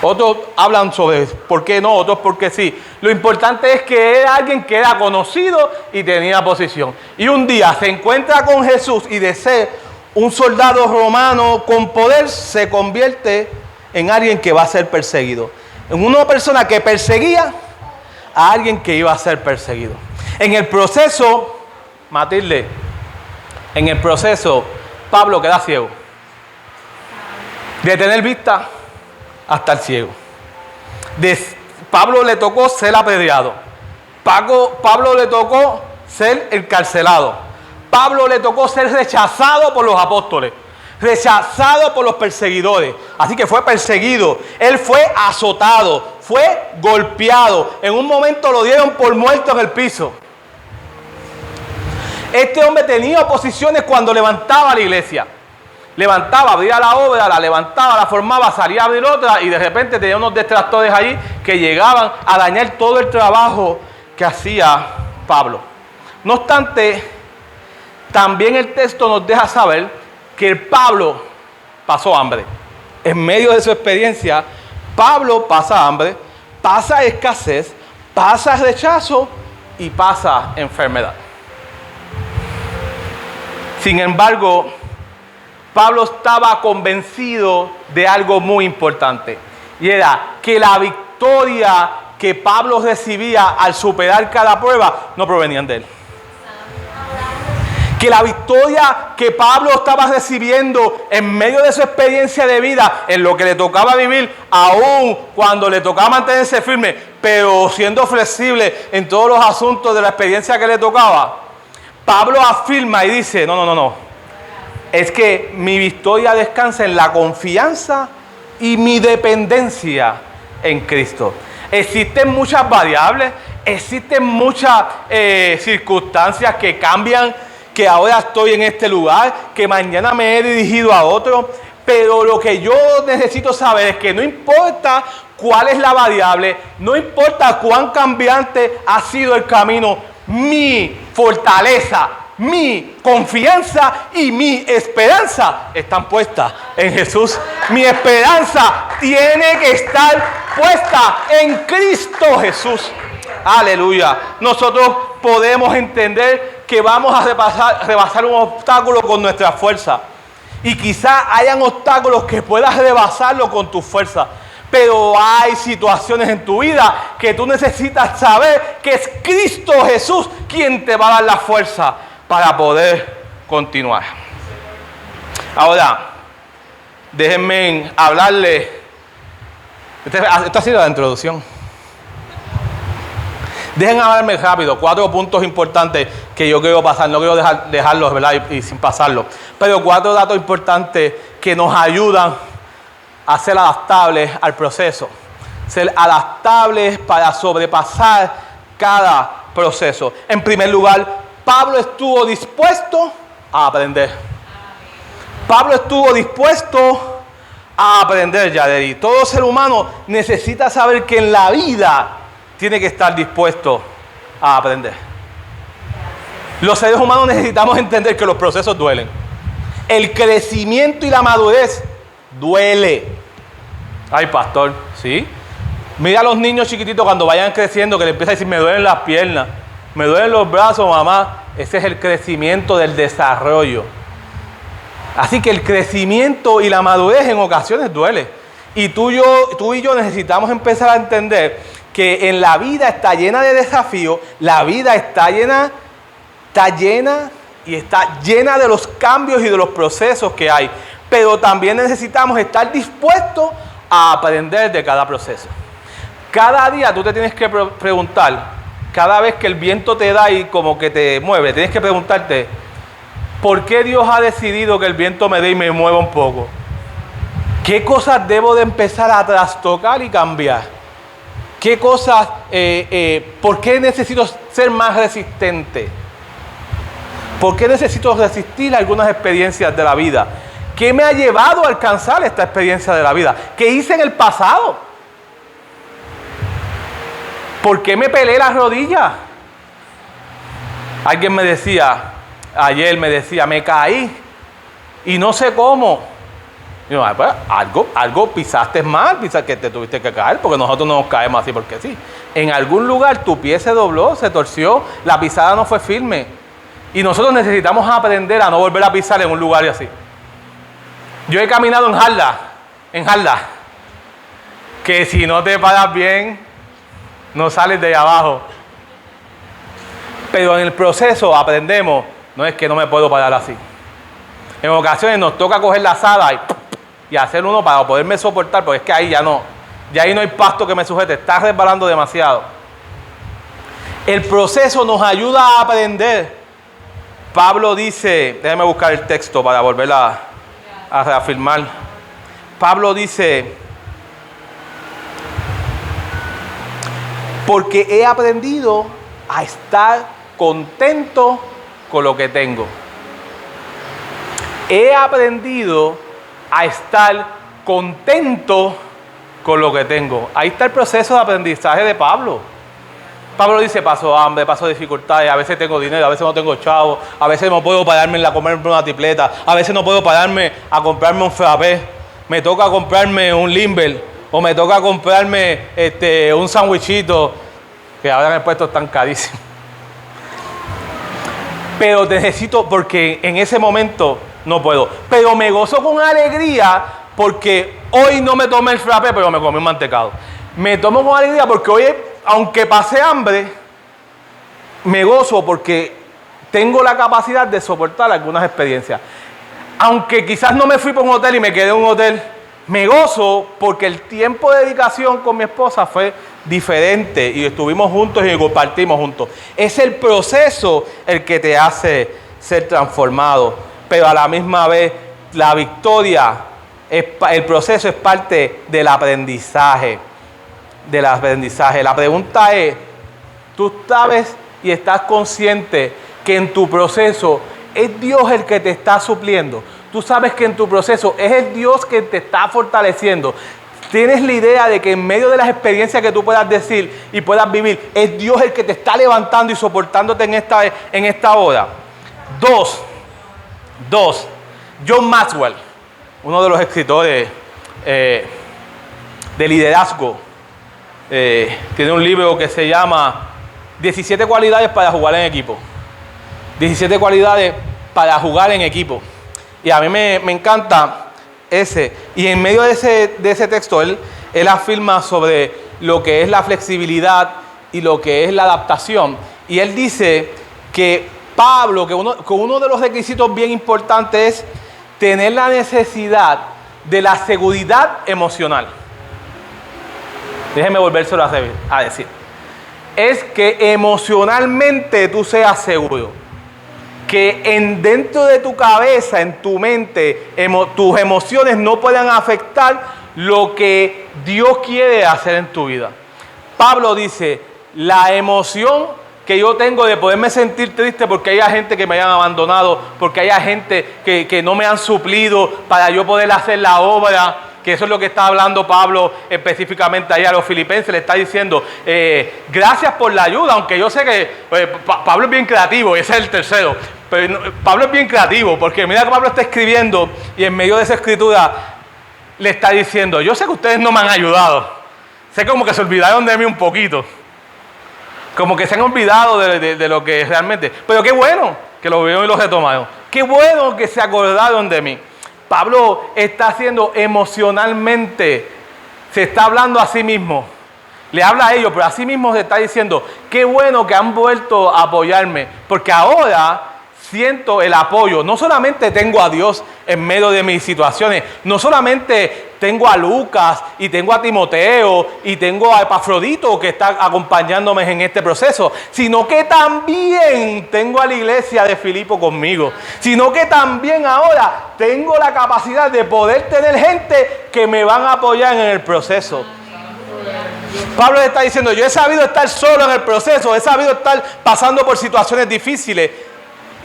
Otros hablan sobre por qué no, otros porque sí. Lo importante es que era alguien que era conocido y tenía posición. Y un día se encuentra con Jesús y de ser un soldado romano con poder se convierte en alguien que va a ser perseguido. En una persona que perseguía a alguien que iba a ser perseguido. En el proceso, Matilde, Pablo queda ciego. De tener vista hasta el ciego. Pablo le tocó ser apedreado. Pablo le tocó ser encarcelado. Pablo le tocó ser rechazado por los apóstoles, rechazado por los perseguidores. Así que fue perseguido. Él fue azotado, fue golpeado. En un momento lo dieron por muerto en el piso. Este hombre tenía oposiciones cuando levantaba la iglesia. Abría la obra, la levantaba, la formaba, salía a abrir otra y de repente tenía unos detractores allí que llegaban a dañar todo el trabajo que hacía Pablo. No obstante, también el texto nos deja saber que Pablo pasó hambre. En medio de su experiencia, Pablo pasa hambre, pasa escasez, pasa rechazo y pasa enfermedad. Sin embargo, Pablo estaba convencido de algo muy importante. Y era que la victoria que Pablo recibía al superar cada prueba no provenían de él. Que la victoria que Pablo estaba recibiendo en medio de su experiencia de vida, en lo que le tocaba vivir, aún cuando le tocaba mantenerse firme, pero siendo flexible en todos los asuntos de la experiencia que le tocaba, Pablo afirma y dice, no, es que mi victoria descansa en la confianza y mi dependencia en Cristo. Existen muchas variables, existen muchas circunstancias que cambian, que ahora estoy en este lugar, que mañana me he dirigido a otro, pero lo que yo necesito saber es que no importa cuál es la variable, no importa cuán cambiante ha sido el camino, mi fortaleza, mi confianza y mi esperanza están puestas en Jesús. Mi esperanza tiene que estar puesta en Cristo Jesús. Aleluya. Nosotros podemos entender que vamos a rebasar un obstáculo con nuestra fuerza. Y quizás hayan obstáculos que puedas rebasarlo con tu fuerza. Pero hay situaciones en tu vida que tú necesitas saber que es Cristo Jesús quien te va a dar la fuerza para poder continuar. Ahora, déjenme hablarle. Esta ha sido la introducción. Dejen hablarme rápido, 4 puntos importantes que yo quiero pasar. No quiero dejarlos, ¿verdad? Y sin pasarlos. Pero 4 datos importantes que nos ayudan a ser adaptables al proceso. Ser adaptables para sobrepasar cada proceso. En primer lugar, Pablo estuvo dispuesto a aprender. Pablo estuvo dispuesto a aprender, Yaderi. Todo ser humano necesita saber que en la vida tiene que estar dispuesto a aprender. Los seres humanos necesitamos entender que los procesos duelen. El crecimiento y la madurez duele. Ay, pastor, ¿sí? Mira a los niños chiquititos cuando vayan creciendo que le empieza a decir, me duelen las piernas, me duelen los brazos, mamá. Ese es el crecimiento del desarrollo. Así que el crecimiento y la madurez en ocasiones duele. Y tú y yo necesitamos empezar a entender que en la vida está llena de desafíos, la vida está llena de los cambios y de los procesos que hay. Pero también necesitamos estar dispuestos a aprender de cada proceso. Cada día tú te tienes que preguntar, cada vez que el viento te da y como que te mueve, tienes que preguntarte, ¿por qué Dios ha decidido que el viento me dé y me mueva un poco? ¿Qué cosas debo de empezar a trastocar y cambiar? ¿Qué cosas, por qué necesito ser más resistente? ¿Por qué necesito resistir algunas experiencias de la vida? ¿Qué me ha llevado a alcanzar esta experiencia de la vida? ¿Qué hice en el pasado? ¿Por qué me pelé las rodillas? Alguien me decía, ayer me decía, me caí y no sé cómo. Y yo, pues, algo pisaste mal, que te tuviste que caer, porque nosotros no nos caemos así porque sí. En algún lugar tu pie se dobló, se torció, la pisada no fue firme. Y nosotros necesitamos aprender a no volver a pisar en un lugar así. Yo he caminado en jarda, que si no te paras bien, no sales de ahí abajo. Pero en el proceso aprendemos, no es que no me puedo parar así. En ocasiones nos toca coger la azada y hacer uno para poderme soportar, porque es que ahí ya no hay pasto que me sujete, está resbalando demasiado. El proceso nos ayuda a aprender. Pablo dice, déjame buscar el texto para volver a reafirmar. Pablo dice, porque he aprendido a estar contento con lo que tengo. He aprendido a estar contento con lo que tengo. Ahí está el proceso de aprendizaje de Pablo. Pablo dice, paso hambre, paso dificultades, a veces tengo dinero, a veces no tengo chavo, a veces no puedo pararme a comerme una tripleta, a veces no puedo pararme a comprarme un frappé, me toca comprarme un Limber, o me toca comprarme un sandwichito, que ahora en el puesto están carísimos. Pero necesito, porque en ese momento no puedo. Pero me gozo con alegría porque hoy no me tomé el frappé, pero me comí un mantecado. Me tomo con alegría porque hoy, aunque pasé hambre, me gozo porque tengo la capacidad de soportar algunas experiencias. Aunque quizás no me fui por un hotel y me quedé en un hotel, me gozo porque el tiempo de dedicación con mi esposa fue diferente y estuvimos juntos y compartimos juntos. Es el proceso el que te hace ser transformado, pero a la misma vez la victoria, el proceso es parte del aprendizaje. La pregunta es, ¿tú sabes y estás consciente que en tu proceso es Dios el que te está supliendo? Tú sabes que en tu proceso es el Dios que te está fortaleciendo. Tienes la idea de que en medio de las experiencias que tú puedas decir y puedas vivir, es Dios el que te está levantando y soportándote en esta hora. Dos, John Maxwell, uno de los escritores de liderazgo, tiene un libro que se llama 17 cualidades para jugar en equipo. 17 cualidades para jugar en equipo. Y a mí me encanta ese. Y en medio de ese texto, él afirma sobre lo que es la flexibilidad y lo que es la adaptación. Y él dice que Pablo, que uno de los requisitos bien importantes es tener la necesidad de la seguridad emocional. Déjeme volvérselo a decir. Es que emocionalmente tú seas seguro. Que dentro de tu cabeza, en tu mente, tus emociones no puedan afectar lo que Dios quiere hacer en tu vida. Pablo dice, la emoción que yo tengo de poderme sentir triste porque haya gente que me hayan abandonado, porque haya gente que no me han suplido para yo poder hacer la obra, que eso es lo que está hablando Pablo específicamente ahí a los filipenses, le está diciendo, gracias por la ayuda, aunque yo sé que Pablo es bien creativo, y ese es el tercero, pero Pablo es bien creativo, porque mira que Pablo está escribiendo y en medio de esa escritura le está diciendo, yo sé que ustedes no me han ayudado, sé como que se olvidaron de mí un poquito. Como que se han olvidado de lo que realmente. Pero qué bueno que lo vieron y lo retomaron. Qué bueno que se acordaron de mí. Pablo está haciendo emocionalmente, se está hablando a sí mismo. Le habla a ellos, pero a sí mismo se está diciendo, qué bueno que han vuelto a apoyarme. Porque ahora siento el apoyo. No solamente tengo a Dios en medio de mis situaciones, no solamente tengo a Lucas y tengo a Timoteo y tengo a Epafrodito que está acompañándome en este proceso, sino que también tengo a la iglesia de Filipo conmigo, sino que también ahora tengo la capacidad de poder tener gente que me van a apoyar en el proceso. Pablo está diciendo, yo he sabido estar solo en el proceso, he sabido estar pasando por situaciones difíciles.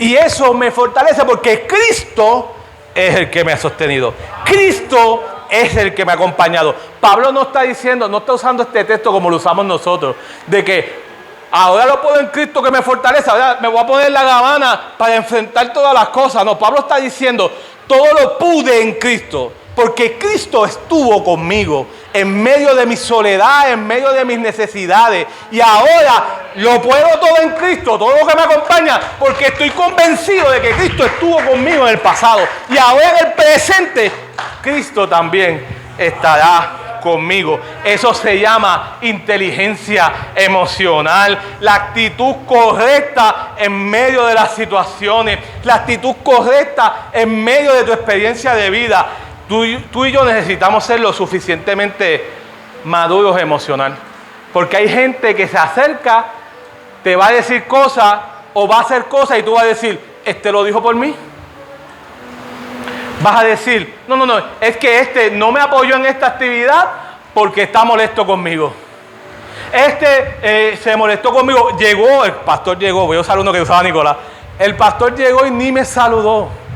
Y eso me fortalece porque Cristo es el que me ha sostenido. Cristo es el que me ha acompañado. Pablo no está diciendo, no está usando este texto como lo usamos nosotros, de que ahora lo puedo en Cristo que me fortalece, ahora me voy a poner la gabana para enfrentar todas las cosas. No, Pablo está diciendo, todo lo pude en Cristo, porque Cristo estuvo conmigo en medio de mi soledad, en medio de mis necesidades. Y ahora lo puedo todo en Cristo, todo lo que me acompaña, porque estoy convencido de que Cristo estuvo conmigo en el pasado. Y ahora en el presente, Cristo también estará conmigo. Eso se llama inteligencia emocional. La actitud correcta en medio de las situaciones. La actitud correcta en medio de tu experiencia de vida. Tú y yo necesitamos ser lo suficientemente maduros emocional. Porque hay gente que se acerca, te va a decir cosas o va a hacer cosas y tú vas a decir, ¿este lo dijo por mí? Vas a decir, no, es que este no me apoyó en esta actividad porque está molesto conmigo. Se molestó conmigo, el pastor llegó, voy a usar uno que usaba Nicolás. El pastor llegó y ni me saludó.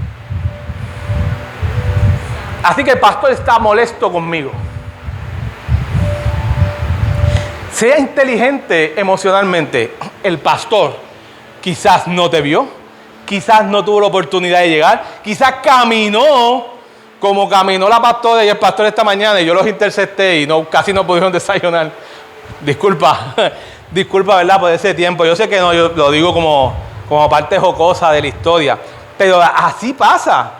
Así que el pastor está molesto conmigo. Sea inteligente emocionalmente. El pastor quizás no te vio, quizás no tuvo la oportunidad de llegar, quizás caminó como caminó la pastora y el pastor esta mañana y yo los intercepté y casi no pudieron desayunar. Disculpa, ¿verdad? Por ese tiempo. Yo sé que no, yo lo digo como parte jocosa de la historia, pero así pasa.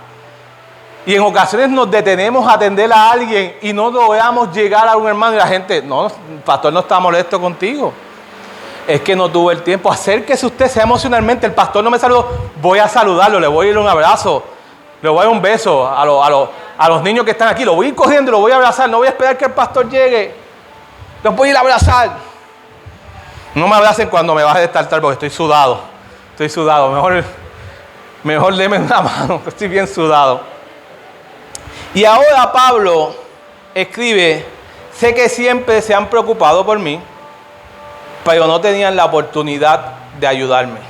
Y en ocasiones nos detenemos a atender a alguien y no logramos llegar a un hermano y la gente, no, el pastor no está molesto contigo. Es que no tuvo el tiempo. Acérquese usted, sea emocionalmente. El pastor no me saludó, voy a saludarlo, le voy a ir un abrazo, le voy a dar un beso a los niños que están aquí. Lo voy a ir corriendo, lo voy a abrazar. No voy a esperar que el pastor llegue. Los voy a ir a abrazar. No me abracen cuando me baje de este altar porque estoy sudado. Mejor denme una mano, estoy bien sudado. Y ahora Pablo escribe, sé que siempre se han preocupado por mí, pero no tenían la oportunidad de ayudarme.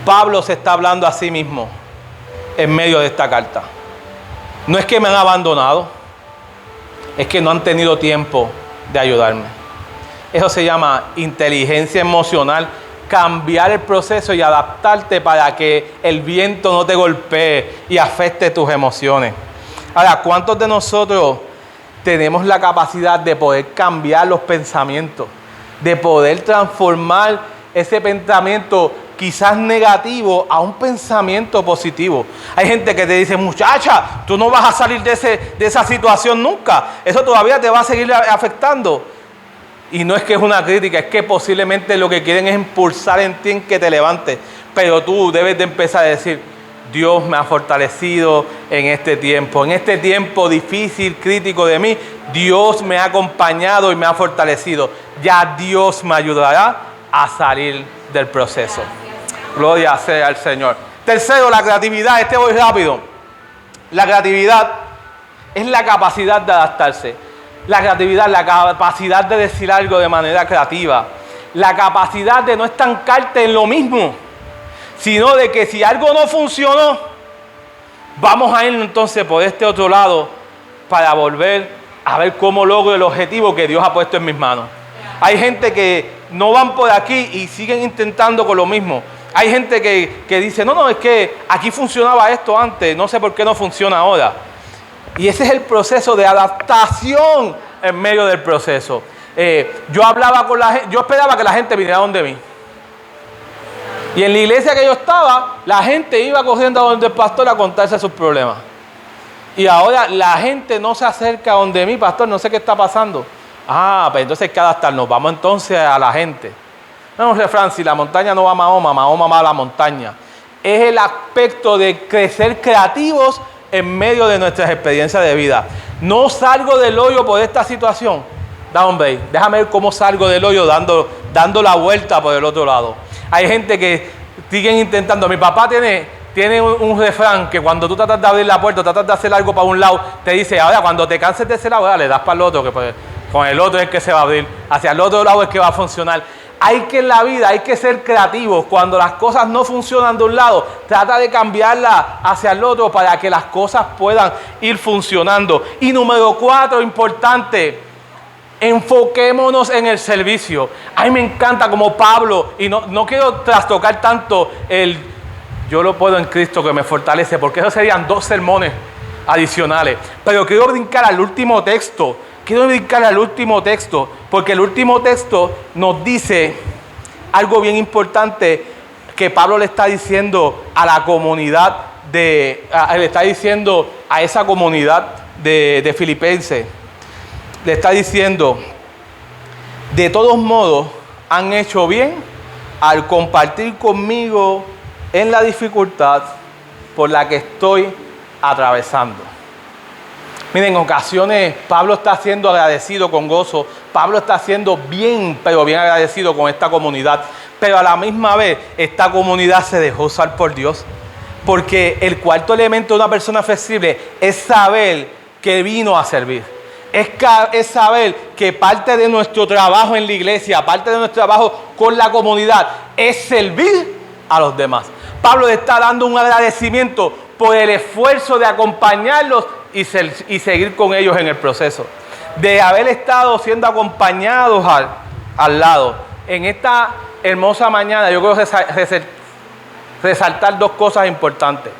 Pablo se está hablando a sí mismo en medio de esta carta. No es que me han abandonado, es que no han tenido tiempo de ayudarme. Eso se llama inteligencia emocional, cambiar el proceso y adaptarte para que el viento no te golpee y afecte tus emociones. Ahora, ¿cuántos de nosotros tenemos la capacidad de poder cambiar los pensamientos? De poder transformar ese pensamiento quizás negativo a un pensamiento positivo. Hay gente que te dice, muchacha, tú no vas a salir de esa situación nunca. Eso todavía te va a seguir afectando. Y no es que es una crítica, es que posiblemente lo que quieren es impulsar en ti en que te levantes. Pero tú debes de empezar a decir, Dios me ha fortalecido en este tiempo difícil, crítico de mí. Dios me ha acompañado y me ha fortalecido. Ya Dios me ayudará a salir del proceso. Gloria sea al Señor. Tercero, la creatividad. Voy rápido. La creatividad es la capacidad de adaptarse. La creatividad, la capacidad de decir algo de manera creativa. La capacidad de no estancarte en lo mismo, sino de que si algo no funcionó, vamos a ir entonces por este otro lado para volver a ver cómo logro el objetivo que Dios ha puesto en mis manos. Hay gente que no van por aquí y siguen intentando con lo mismo. Hay gente que dice, no, es que aquí funcionaba esto antes, no sé por qué no funciona ahora. Y ese es el proceso de adaptación en medio del proceso. Yo hablaba con la gente, yo esperaba que la gente viniera donde mí. Y en la iglesia que yo estaba, la gente iba corriendo a donde el pastor a contarse sus problemas. Y ahora la gente no se acerca a donde mí, pastor, no sé qué está pasando. Pues entonces hay que adaptarnos, vamos entonces a la gente. No, un refrán, si la montaña no va a Mahoma, Mahoma va a la montaña. Es el aspecto de crecer creativos en medio de nuestras experiencias de vida. No salgo del hoyo por esta situación. Hombre, déjame ver cómo salgo del hoyo dando la vuelta por el otro lado. Hay gente que siguen intentando. Mi papá tiene un refrán que cuando tú tratas de abrir la puerta, tratas de hacer algo para un lado, te dice, ahora cuando te canses de ese lado, le das para el otro, que pues, con el otro es que se va a abrir. Hacia el otro lado es que va a funcionar. En la vida hay que ser creativos. Cuando las cosas no funcionan de un lado, trata de cambiarlas hacia el otro para que las cosas puedan ir funcionando. Y número 4, importante, enfoquémonos en el servicio. A mí me encanta como Pablo, y no quiero trastocar tanto yo lo puedo en Cristo que me fortalece, porque esos serían 2 sermones adicionales. Pero quiero brincar al último texto. Porque el último texto nos dice algo bien importante que Pablo le está diciendo a la comunidad le está diciendo a esa comunidad de Filipenses. Le está diciendo, de todos modos, han hecho bien al compartir conmigo en la dificultad por la que estoy atravesando. Miren, en ocasiones Pablo está siendo agradecido con gozo. Pablo está siendo bien, pero bien agradecido con esta comunidad. Pero a la misma vez, esta comunidad se dejó usar por Dios. Porque el cuarto elemento de una persona flexible es saber que vino a servir. Es saber que parte de nuestro trabajo en la iglesia, parte de nuestro trabajo con la comunidad, es servir a los demás. Pablo le está dando un agradecimiento por el esfuerzo de acompañarlos y seguir con ellos en el proceso. De haber estado siendo acompañados al lado. En esta hermosa mañana yo quiero resaltar 2 cosas importantes.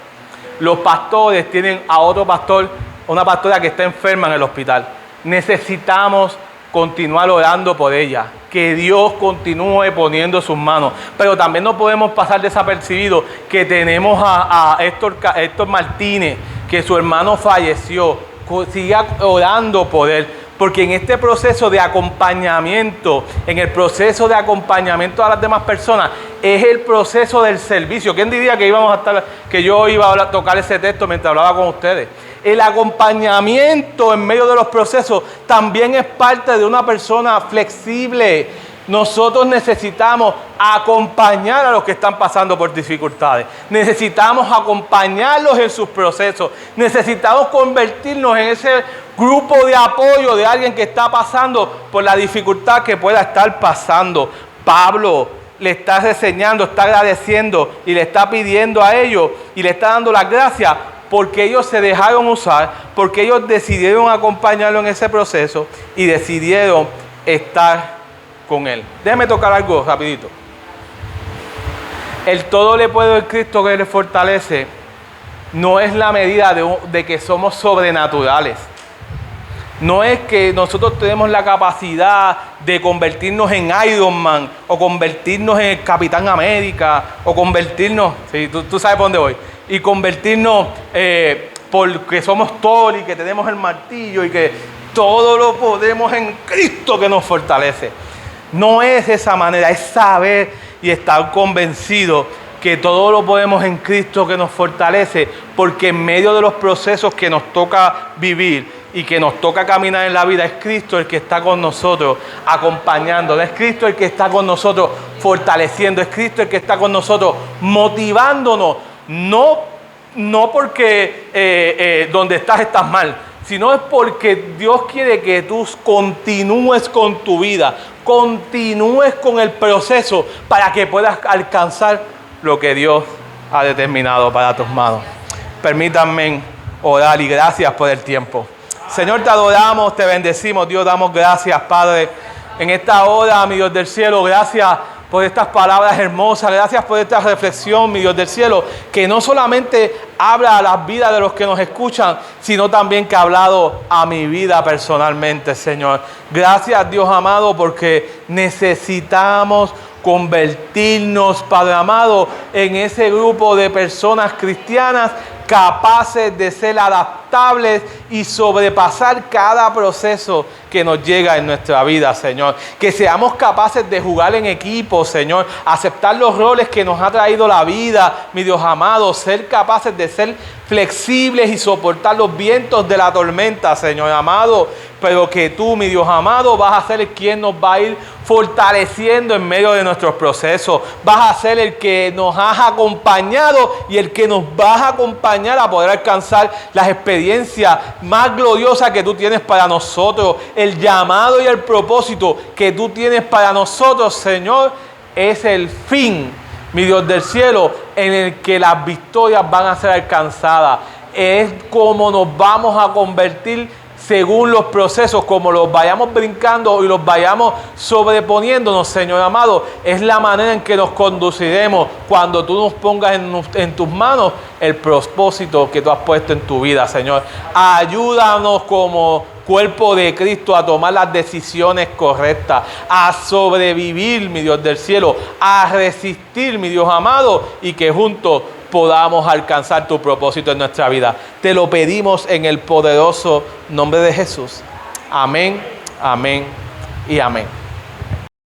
Los pastores tienen a otro pastor, una pastora que está enferma en el hospital. Necesitamos continuar orando por ella, que Dios continúe poniendo sus manos, pero también no podemos pasar desapercibido que tenemos a Héctor Martínez, que su hermano falleció. Siga orando por él, porque en este proceso de acompañamiento, a las demás personas, es el proceso del servicio. ¿Quién diría que yo iba a tocar ese texto mientras hablaba con ustedes? El acompañamiento en medio de los procesos también es parte de una persona flexible. Nosotros necesitamos acompañar a los que están pasando por dificultades. Necesitamos acompañarlos en sus procesos. Necesitamos convertirnos en ese grupo de apoyo de alguien que está pasando por la dificultad que pueda estar pasando. Pablo le está reseñando, está agradeciendo y le está pidiendo a ellos y le está dando las gracias porque ellos se dejaron usar, porque ellos decidieron acompañarlo en ese proceso y decidieron estar con él. Déjeme tocar algo rapidito. El todo le puedo en Cristo que le fortalece no es la medida de que somos sobrenaturales. No es que nosotros tenemos la capacidad de convertirnos en Iron Man o convertirnos en el Capitán América o convertirnos, sí, tú sabes por dónde voy, y convertirnos porque somos Thor y que tenemos el martillo y que todo lo podemos en Cristo que nos fortalece. No es de esa manera, es saber y estar convencido que todo lo podemos en Cristo que nos fortalece, porque en medio de los procesos que nos toca vivir y que nos toca caminar en la vida, es Cristo el que está con nosotros acompañando, es Cristo el que está con nosotros fortaleciendo, es Cristo el que está con nosotros motivándonos, no porque donde estás mal, sino es porque Dios quiere que tú continúes con tu vida, continúes con el proceso para que puedas alcanzar lo que Dios ha determinado para tus manos. Permítanme orar y gracias por el tiempo. Señor, te adoramos, te bendecimos, Dios, damos gracias, Padre, en esta hora, mi Dios del cielo, gracias por estas palabras hermosas. Gracias por esta reflexión, mi Dios del cielo, que no solamente habla a las vidas de los que nos escuchan, sino también que ha hablado a mi vida personalmente, Señor. Gracias, Dios amado, porque necesitamos convertirnos, Padre amado, en ese grupo de personas cristianas capaces de ser adaptables y sobrepasar cada proceso que nos llega en nuestra vida, Señor. Que seamos capaces de jugar en equipo, Señor. Aceptar los roles que nos ha traído la vida, mi Dios amado. Ser capaces de ser flexibles y soportar los vientos de la tormenta, Señor amado. Pero que tú, mi Dios amado, vas a ser quien nos va a ir fortaleciendo en medio de nuestros procesos. Vas a ser el que nos has acompañado y el que nos vas a acompañar a poder alcanzar las experiencias más gloriosas que tú tienes para nosotros. El llamado y el propósito que tú tienes para nosotros, Señor, es el fin, mi Dios del cielo, en el que las victorias van a ser alcanzadas. Es como nos vamos a convertir según los procesos, como los vayamos brincando y los vayamos sobreponiéndonos, Señor amado. Es la manera en que nos conduciremos cuando tú nos pongas en tus manos el propósito que tú has puesto en tu vida, Señor. Ayúdanos como cuerpo de Cristo a tomar las decisiones correctas, a sobrevivir, mi Dios del cielo, a resistir, mi Dios amado, y que juntos podamos alcanzar tu propósito en nuestra vida. Te lo pedimos en el poderoso nombre de Jesús. Amén, amén y amén.